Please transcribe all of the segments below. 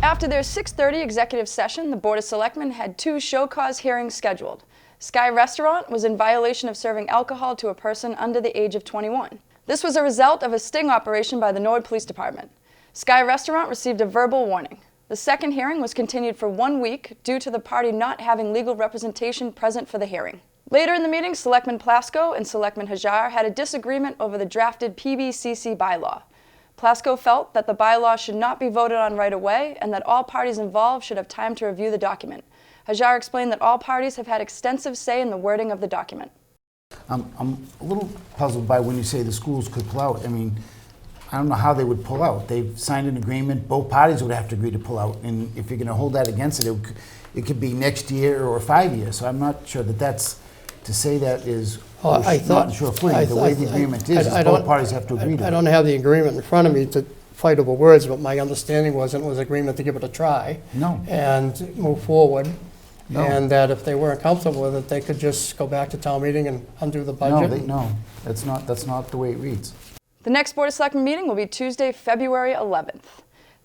After their 6:30 executive session, the Board of Selectmen had 2 show cause hearings scheduled. Sky Restaurant was in violation of serving alcohol to a person under the age of 21. This was a result of a sting operation by the Norwood Police Department. Sky Restaurant received a verbal warning. The second hearing was continued for 1 week due to the party not having legal representation present for the hearing. Later in the meeting, Selectman Plasko and Selectman Hajar had a disagreement over the drafted PBCC bylaw. Plasko felt that the bylaw should not be voted on right away and that all parties involved should have time to review the document. Hajar explained that all parties have had extensive say in the wording of the document. I'm a little puzzled by when you say the schools could pull out. I mean, I don't know how they would pull out. They've signed an agreement, both parties would have to agree to pull out, and if you're going to hold that against it, it could be next year or 5 years. So I'm not sure that that's, to say that is not sure footing. The way the agreement is both parties have to agree to it. I don't have the agreement in front of me to fight over words, but my understanding was it was agreement to give it a try. No. And move forward. No. And that if they weren't comfortable with it, they could just go back to town meeting and undo the budget. No, that's not the way it reads. The next Board of Selectmen meeting will be Tuesday, February 11th.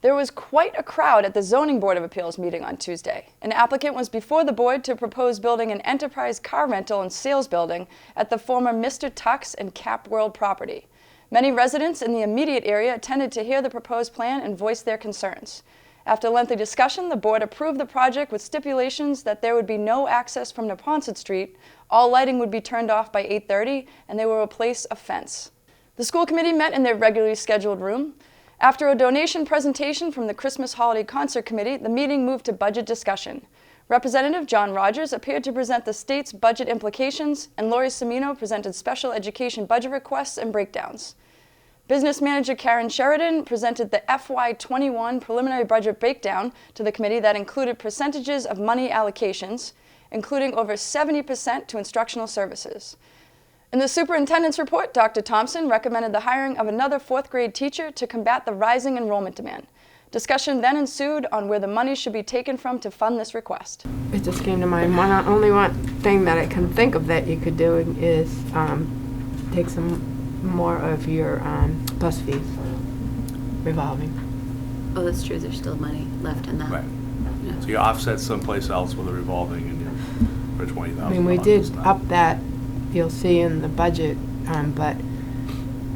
There was quite a crowd at the Zoning Board of Appeals meeting on Tuesday. An applicant was before the board to propose building an enterprise car rental and sales building at the former Mr. Tux and Cap World property. Many residents in the immediate area attended to hear the proposed plan and voice their concerns. After lengthy discussion, the board approved the project with stipulations that there would be no access from Neponset Street, all lighting would be turned off by 8:30, and they will replace a fence. The school committee met in their regularly scheduled room. After a donation presentation from the Christmas Holiday Concert Committee, the meeting moved to budget discussion. Representative John Rogers appeared to present the state's budget implications, and Lori Semino presented special education budget requests and breakdowns. Business manager Karen Sheridan presented the FY21 preliminary budget breakdown to the committee that included percentages of money allocations, including over 70% to instructional services. In the superintendent's report, Dr. Thompson recommended the hiring of another 4th grade teacher to combat the rising enrollment demand. Discussion then ensued on where the money should be taken from to fund this request. It just came to mind. Only one thing that I can think of that you could do is take some more of your bus fees revolving. Oh, that's true. There's still money left in that. Right. Yeah. So you offset someplace else with a revolving and you're for $20,000. I mean, we did up that, you'll see in the budget, but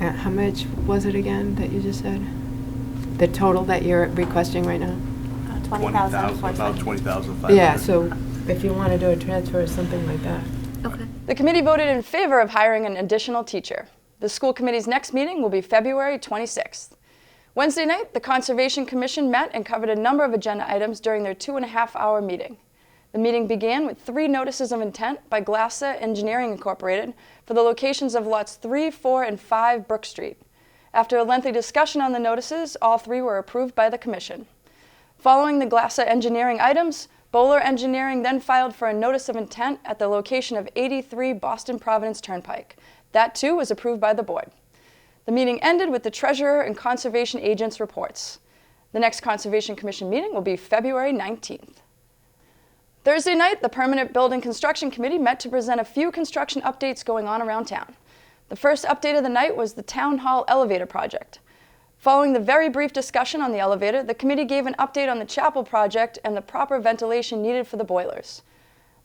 how much was it again that you just said? The total that you're requesting right now? 20,000. About 20,500. Yeah, so if you want to do a transfer or something like that. Okay. The committee voted in favor of hiring an additional teacher. The school committee's next meeting will be February 26th. Wednesday night, the Conservation Commission met and covered a number of agenda items during their 2.5-hour meeting. The meeting began with 3 notices of intent by Glassa Engineering Incorporated for the locations of lots 3, 4, and 5 Brook Street. After a lengthy discussion on the notices, all 3 were approved by the commission. Following the Glassa Engineering items, Bowler Engineering then filed for a notice of intent at the location of 83 Boston Providence Turnpike. That too was approved by the board. The meeting ended with the treasurer and conservation agents' reports. The next Conservation Commission meeting will be February 19th. Thursday night, the Permanent Building Construction Committee met to present a few construction updates going on around town. The first update of the night was the Town Hall elevator project. Following the very brief discussion on the elevator, the committee gave an update on the chapel project and the proper ventilation needed for the boilers.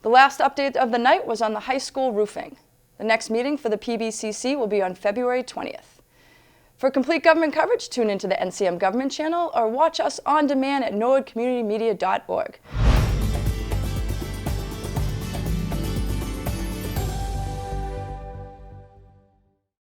The last update of the night was on the high school roofing. The next meeting for the PBCC will be on February 20th. For complete government coverage, tune into the NCM Government channel or watch us on demand at norwoodcommunitymedia.org.